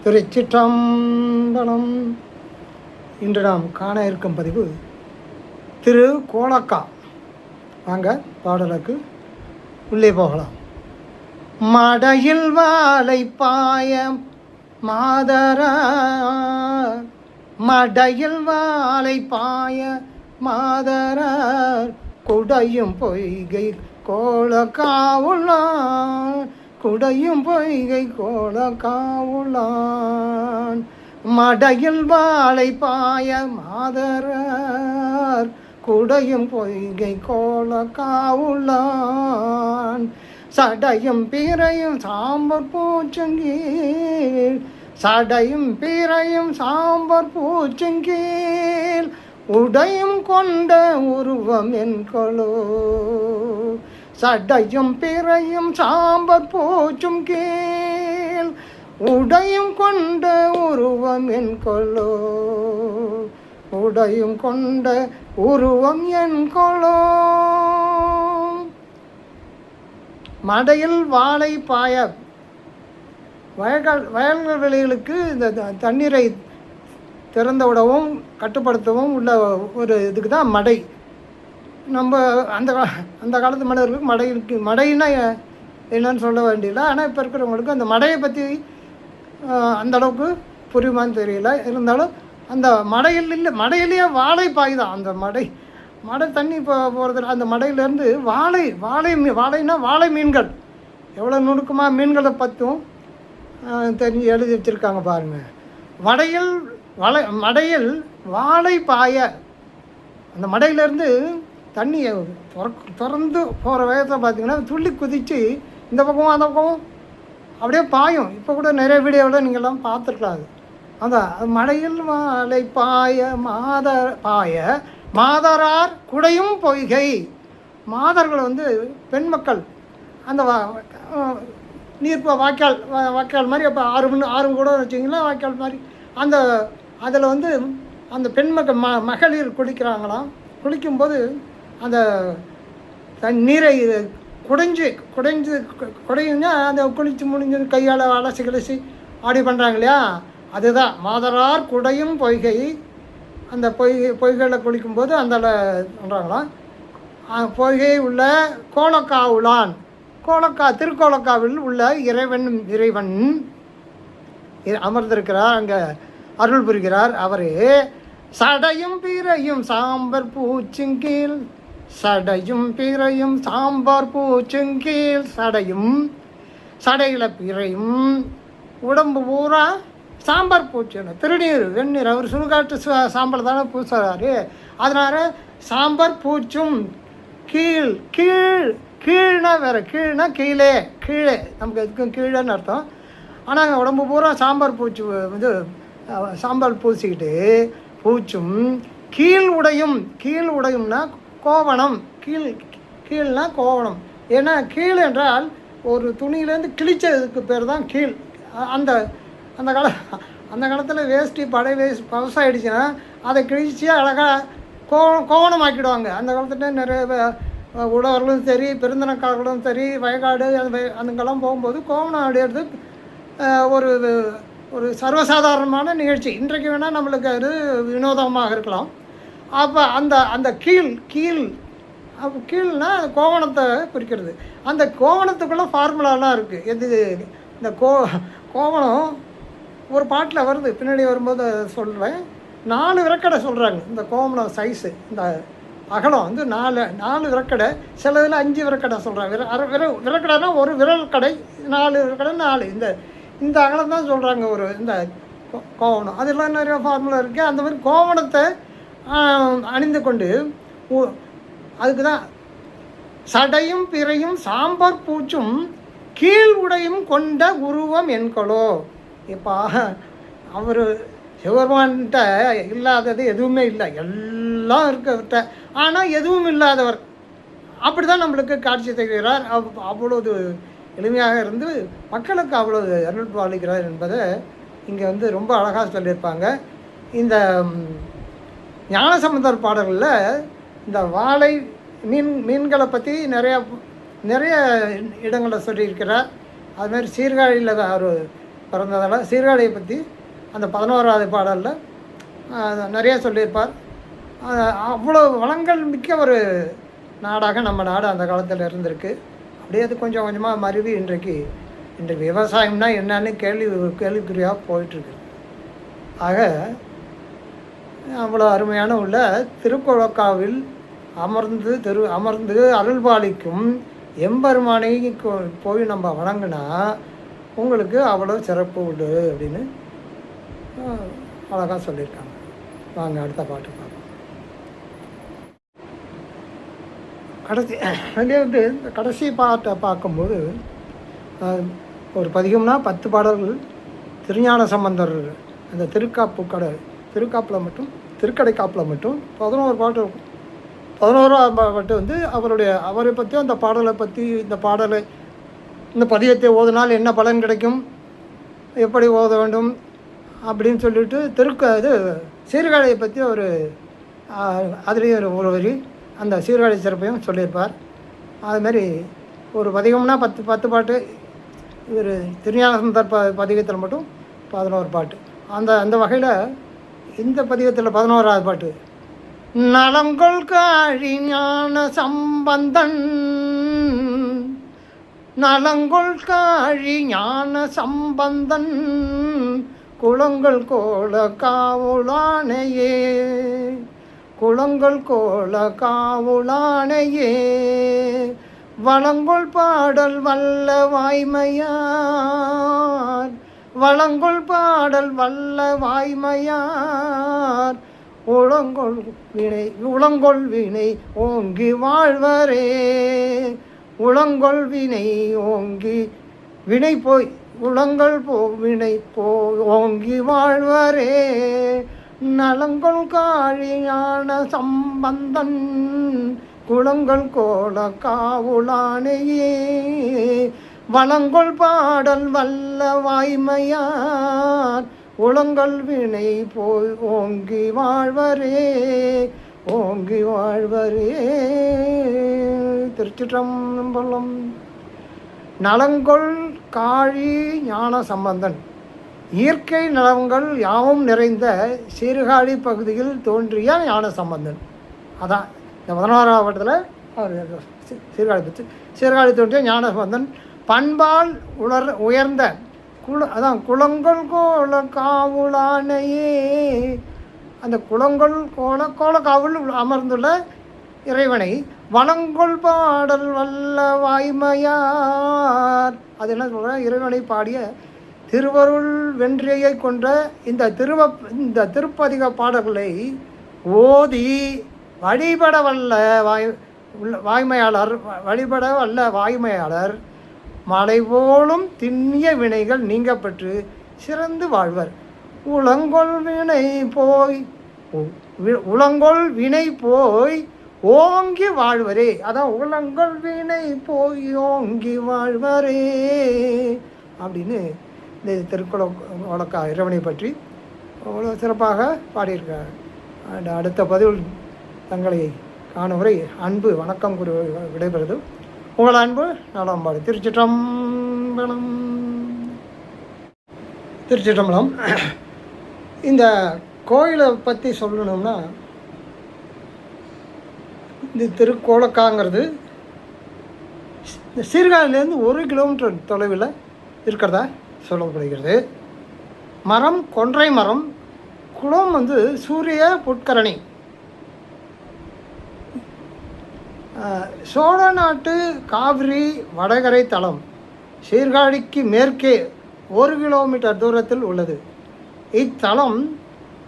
திருச்சிற்றம்பலம். இன்று நாம் காண இருக்கும் பதிவு திரு கோலக்கா. வாங்க பாடலுக்கு உள்ளே போகலாம். மடையில் வாழை பாய மாதரா, மடையில் வாழை பாய மாதரார் குடையும் பொய்கை கோலக்காவுள்ளான், குடையும் பொய்கை கோலக்காவுள்ளான். மடையில் வாழை பாய மாதரார் குடையும் பொய்கை கோலக்காவுள்ளான். சடையும் பீரையும் சாம்பர் பூச்சங்கீழ், சடையும் பீரையும் சாம்பர் பூச்சங்கீழ் உடையும் கொண்ட உருவம் என்கொலோ. சடையும் பிறையும் சாம்பர் பூச்சும் கீழ் உடையும் கொண்ட உருவம் என்கொலோ, உடையும் கொண்ட உருவம் என்கொலோ. மடையில் வாழை பாய, வயல்கள் வெளிகளுக்கு இந்த தண்ணீரை திறந்த விடவும் கட்டுப்படுத்தவும் உள்ள ஒரு இதுக்கு தான் மடை. நம்ம அந்த காலத்து மனிதர்களுக்கு மடை இருக்கு. மடைன்னா என்னன்னு சொல்ல வேண்டியதில்லை. ஆனால் இப்போ இருக்கிறவங்களுக்கு அந்த மடையை பற்றி அந்தளவுக்கு புரியுமான்னு தெரியல. இருந்தாலும் அந்த மடையில் இல்லை, மடையிலேயே வாழை பாய் தான். அந்த மடை தண்ணி போகிறதுல அந்த மடையிலேருந்து வாழைன்னா வாழை மீன்கள் எவ்வளோ நுணுக்கமாக மீன்களை பற்றும் தெரிஞ்சு எழுதி வச்சுருக்காங்க பாருங்கள். மடையில் வாழை பாய, அந்த மடையிலேருந்து தண்ணியை திறந்து போகிற வேகத்தில் பார்த்திங்கன்னா துள்ளி குதித்து இந்த பக்கமும் அந்த பக்கமும் அப்படியே பாயும். இப்போ கூட நிறைய வீடியோவில் நீங்கள்லாம் பார்த்துருக்கலாம். அது மடையில் வாழை பாய மாதரார் குடையும் பொய்கை. மாதர்கள் வந்து பெண் மக்கள். அந்த நீர் வாய்க்கால் மாதிரி, அப்போ ஆறு கூட வச்சிங்களா வாய்க்கால் மாதிரி. அதில் வந்து அந்த பெண் மகளிர் குளிக்கிறாங்களாம். குளிக்கும்போது அந்த நீரை குடையுன்னா அந்த குளித்து முடிஞ்சு கையால் அலசி கிளசி ஆடி பண்ணுறாங்க இல்லையா, அதுதான் மாதரார் குடையும் பொய்கை. அந்த பொய்கையில் குளிக்கும்போது அந்த பண்ணுறாங்களாம். பொய்கை உள்ள கோலக்காவுளான், திருக்கோலக்காவில் உள்ள இறைவன் அமர்ந்திருக்கிறார், அங்கே அருள் புரிகிறார். அவர் சடையும் பீரையும் சாம்பர் பூச்சுங்கீழ், சடையும் பீரையும் சாம்பார் பூச்சுங்கீழ். சடையில் பீரையும் உடம்பு பூரா சாம்பார் பூச்சி, திருநீர் வெந்நீர். அவர் சுடுகாட்டு சாம்பல் தானே பூசுறாரு. அதனால் சாம்பார் பூச்சும் கீழ்னா வேறு, கீழ்னா கீழே நமக்கு எதுக்கும் கீழேன்னு அர்த்தம். ஆனால் உடம்பு பூரா சாம்பார் பூச்சி வந்து சாம்பார் பூசிக்கிட்டு பூச்சும் கீழ் உடையும்னா கோவணம். கீழ்னா கோவணம். ஏன்னா கீழ் என்றால் ஒரு துணியிலேருந்து கிழிச்சதுக்கு பேர் தான் கீழ். அந்த காலத்தில் வேஷ்டி பழசாயிடுச்சுன்னா அதை கிழிச்சு அழகாக கோவணமாக்கிடுவாங்க. அந்த காலத்தில் நிறைய உழவர்களும் சரி, பெருந்தனக்காரர்களும் சரி, வயக்காடு அதுக்கெல்லாம் போகும்போது கோவணம் அடையிறது ஒரு சர்வசாதாரணமான நிகழ்ச்சி. இன்றைக்கு வேணால் நம்மளுக்கு அது வினோதமாக இருக்கலாம். அப்போ அந்த கீழ்னா கோவணத்தை குறிக்கிறது. அந்த கோவணத்துக்குள்ளே ஃபார்முலாலாம் இருக்குது. இந்த கோவணம் ஒரு பாட்டில் வருது, பின்னாடி வரும்போது சொல்கிறேன். 4 விரக்கடை சொல்கிறாங்க. இந்த கோவணம் சைஸு, இந்த அகலம் வந்து 4 விரக்கடை, சில இதில் 5 விரக்கடை சொல்கிறாங்க. விரக்கடைனா ஒரு விரல் கடை, 4 விரக்கடை 4. இந்த அகலம் தான் சொல்கிறாங்க ஒரு இந்த கோவணம். அதெல்லாம் நிறைய ஃபார்முலா இருக்குது. அந்த மாதிரி கோவணத்தை அணிந்து கொண்டு அதுக்கு தான் சடையும் பிறையும் சாம்பார் பூச்சும் கீழ் உடையும் கொண்ட உருவம் என்கொலோ. இப்போ அவர் சிவபெருமான்கிட்ட இல்லாதது எதுவுமே இல்லை, எல்லாம் இருக்கிறத. ஆனால் எதுவும் இல்லாதவர் அப்படி தான் நம்மளுக்கு காட்சி தருகிறார். அவ்வளவு எளிமையாக இருந்து மக்களுக்கு அவ்வளவு அருள் பாலிக்கிறார் என்பதை இங்கே வந்து ரொம்ப அழகாக சொல்லியிருப்பாங்க. இந்த ஞானசம்பந்தர் பாடல்களில் இந்த வாழை மீன்களை பற்றி நிறைய இடங்களில் சொல்லியிருக்கிறார். அதுமாதிரி சீர்காழியில் அவர் பிறந்ததால் சீர்காழியை பற்றி அந்த 11வது பாடலில் நிறையா சொல்லியிருப்பார். அவ்வளோ வளங்கள் மிக்க ஒரு நாடாக நம்ம நாடு அந்த காலத்தில் இருந்திருக்கு. அப்படியே அது கொஞ்சம் கொஞ்சமாக மருவி இன்றைக்கு விவசாயம்னா என்னன்னு கேள்விக்குறியாக போயிட்டுருக்கு. ஆக அவ்வளோ அருமையான உள்ள திருக்கோலக்காவில் அமர்ந்து அருள்பாலிக்கும் எம்பெருமானை போய் நம்ம வணங்கினா உங்களுக்கு அவ்வளோ சிறப்பு உண்டு அப்படின்னு அழகாக சொல்லியிருக்காங்க. வாங்க அடுத்த பாட்டு பார்ப்போம். இந்த கடைசி பாட்டை பார்க்கும்போது ஒரு பதிகம்னா 10 பாடல்கள் திருஞான சம்பந்தர் அந்த திருக்காப்பில் மட்டும் திருக்கடை காப்பில் மட்டும் 11 பாட்டு இருக்கும். 11ஆம் பாட்டு வந்து அவரை பற்றி அந்த பாடலை பற்றி இந்த பதிகத்தை ஓதினால் என்ன பலன் கிடைக்கும், எப்படி ஓத வேண்டும் அப்படின்னு சொல்லிட்டு சீர்காழியை பற்றி அதுலேயும் ஒரு வரி அந்த சீர்காழி சிறப்பையும் சொல்லியிருப்பார். அதுமாரி ஒரு பதிகம்னா 10 பாட்டு. இவர் திருஞான சம்பந்தர் பதிகத்தில் மட்டும் 11 பாட்டு. அந்த வகையில் இந்த பதிகத்தில் 11ஆவது பாட்டு நலங்கொள் காழி ஞான சம்பந்தன், நலங்கொள் காழி ஞான சம்பந்தன் குளங்கள் கோல காவுளானையே, குளங்கள் கோல காவுளானையே வளங்கொள் பாடல் வல்ல வாய்மையார், வளங்கொள் பாடல் வல்ல வாய்மையார் உளங்கொள் வினை ஓங்கி வாழ்வரே, உளங்கொள் வினை ஓங்கி வினை போய் உளங்கள் வினை ஓங்கி வாழ்வரே நலங்கொள் காழியான சம்பந்தன் குளங்கள் கோல காவுளானையே வளங்கொள் பாடல் வல்ல வாய்மையார் உளங்கள் வினை போய் ஓங்கி வாழ்வரே, ஓங்கி வாழ்வரே. திருச்சிற்றம்பலம். நலங்கொள் காழி ஞான சம்பந்தன் இயற்கை நலங்கள் யாவும் நிறைந்த சீர்காழி பகுதியில் தோன்றிய ஞான சம்பந்தன். அதான் இந்த 11ஆம் பாடத்தில் அவர் சீர்காழி தோன்றிய ஞான சம்பந்தன் பண்பால் உயர்ந்த குளங்கள் கோல காவுளானையே. அந்த குளங்கள் கோல காவுள் அமர்ந்துள்ள இறைவனை வளங்கொள் பாடல் வல்ல வாய்மையார். அது என்ன சொல்கிற, இறைவனை பாடிய திருவருள் வென்றியை கொன்ற இந்த திருப்பதிக பாடல்களை ஓதி வழிபட வல்ல வாய்மையாளர் மலை போலும் திண்ணிய வினைகள் நீங்க பெற்று சிறந்து வாழ்வர். உளங்கொள் வினை போய் ஓங்கி வாழ்வரே. அதான் உளங்கொள் வினை போய் ஓங்கி வாழ்வரே அப்படின்னு இந்த திருக்குளக்கா இறைவனை பற்றி அவ்வளோ சிறப்பாக பாடியிருக்கார். அடுத்த பதிவில் தங்களை காணும் வரை அன்பு வணக்கம் கூறி விடைபெறுது உங்கள் அன்பு நலம்பாடு. திருச்சிற்றம்பலம். இந்த கோயிலை பற்றி சொல்லணும்னா இந்த திருக்கோலக்காங்கிறது இந்த சீர்காழிலேருந்து 1 கிலோமீட்டர் தொலைவில் இருக்கிறதா சொல்லப்படுகிறது. மரம் கொன்றை மரம், குளம் வந்து சூரிய புட்கரணி. சோழ நாட்டு காவிரி வடகரை தளம் சீர்காழிக்கு மேற்கே 1 கிலோமீட்டர் தூரத்தில் உள்ளது. இத்தலம்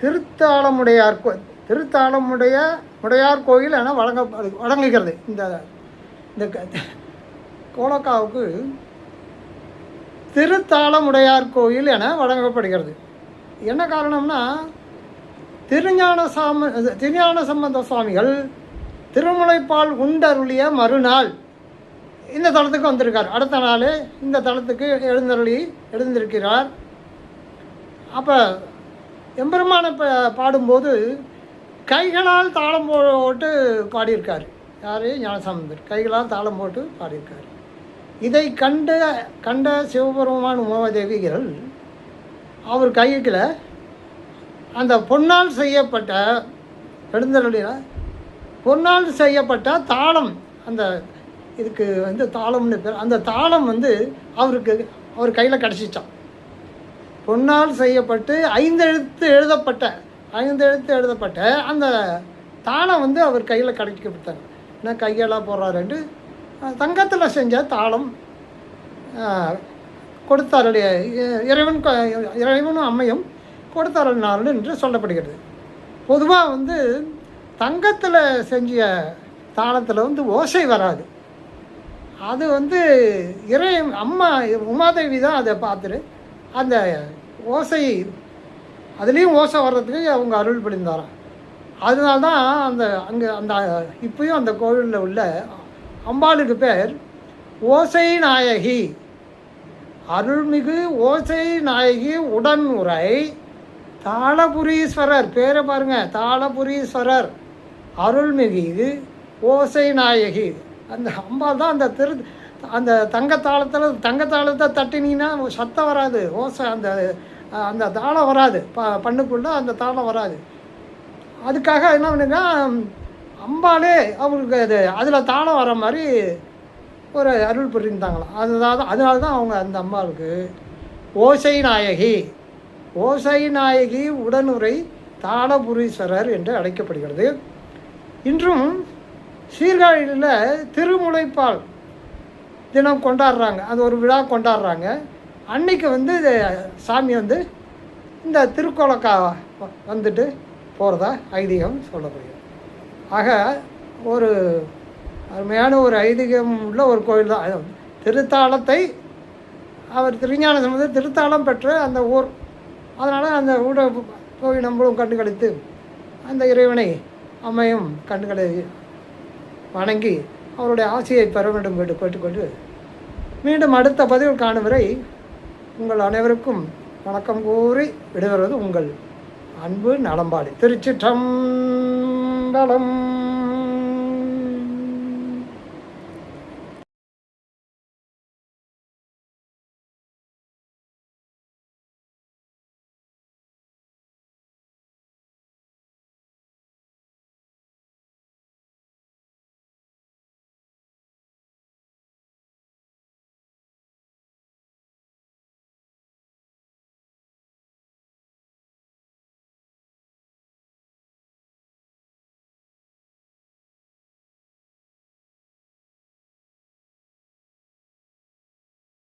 திருத்தாளமுடையார் கோயில் என வழங்குகிறது. இந்த கோலக்காவுக்கு திருத்தாளமுடையார் கோயில் என வழங்கப்படுகிறது. என்ன காரணம்னா திருஞான சம்பந்த சுவாமிகள் திருமுலைப்பால் உண்டருளிய மறுநாள் இந்த தலத்துக்கு வந்திருக்கார். அடுத்த நாள் இந்த தலத்துக்கு எழுந்திருக்கிறார். அப்போ எம்பெருமானை பாடும்போது கைகளால் தாளம் போட்டு பாடியிருக்கார். யார்? ஞானசம்பந்தர் கைகளால் தாளம் போட்டு பாடியிருக்கார். இதை கண்ட சிவபெருமான் உமாதேவிகள் அவர் கையில் அந்த பொன்னால் செய்யப்பட்ட எழுந்தருளில் பொன்னால் செய்யப்பட்ட தாளம், அந்த இதுக்கு வந்து தாளம்னு பேர், அந்த தாளம் வந்து அவர் கையில் கிடச்சிச்சான். பொன்னால் செய்யப்பட்டு 5 எழுத்து எழுதப்பட்ட அந்த தாளம் வந்து அவர் கையில் கிடைக்கப்பட்டார். ஏன்னா கையெல்லாம் போடுறாருன்ட்டு தங்கத்தில் செஞ்ச தாளம் கொடுத்தாருடைய இறைவனும் அம்மையும் கொடுத்தாருனார்கள் என்று சொல்லப்படுகிறது. பொதுவாக வந்து தங்கத்தில் செஞ்ச தாளத்தில் வந்து ஓசை வராது. அது வந்து அம்மா உமாதேவி தான் அதை பார்த்துட்டு அந்த ஓசை, அதுலேயும் ஓசை வர்றதுக்கு அவங்க அருள் புரிந்தாராம். அதனால தான் அந்த இப்பயும் அந்த கோவிலில் உள்ள அம்பாளுக்கு பேர் ஓசை நாயகி, அருள்மிகு ஓசை நாயகி உடன் உரை தாளபுரீஸ்வரர். பேரை பாருங்கள், தாளபுரீஸ்வரர் அருள்மிகு ஓசை நாயகி. அந்த அம்பாள் தான் அந்த தங்கத்தாளத்தை தட்டினீங்கன்னா சத்தம் வராது, ஓசை அந்த தாளம் வராது, பண்ணுக்குள்ள அந்த தாளம் வராது. அதுக்காக என்ன பண்ணுங்க, அம்பாலே அவங்களுக்கு அதில் தாளம் வர மாதிரி ஒரு அருள் புரிந்தாங்களாம். அதனால தான் அவங்க அந்த அம்பாளுக்கு ஓசை நாயகி உடனுரை தாளபுரீஸ்வரர் என்று அழைக்கப்படுகிறது. இன்றும் சீர்காழியில் திருமுலைப்பால் தினம் கொண்டாடுறாங்க. அது ஒரு விழா கொண்டாடுறாங்க. அன்றைக்கி வந்து சாமி வந்து இந்த திருக்கோலக்கா வந்துட்டு போகிறதா ஐதீகம் சொல்லப்படுகிறது. ஆக ஒரு அருமையான ஒரு ஐதீகம் உள்ள ஒரு கோயில் தான். திருத்தாளத்தை அவர் திருஞான சம்பந்தர் திருத்தாளம் பெற்ற அந்த ஊர். அதனால் அந்த ஊரை போய் நம்மளும் கண்டுகளித்து அந்த இறைவனை அம்மையும் கண்டுகளை வணங்கி அவருடைய ஆசையை பெற வேண்டும் என்று கேட்டுக்கொண்டு மீண்டும் அடுத்த பதிவில் காணும் வரை உங்கள் அனைவருக்கும் வணக்கம் கூறி விடுவது உங்கள் அன்பு நலம்பாடி. திருச்சிற்றம்பலம்.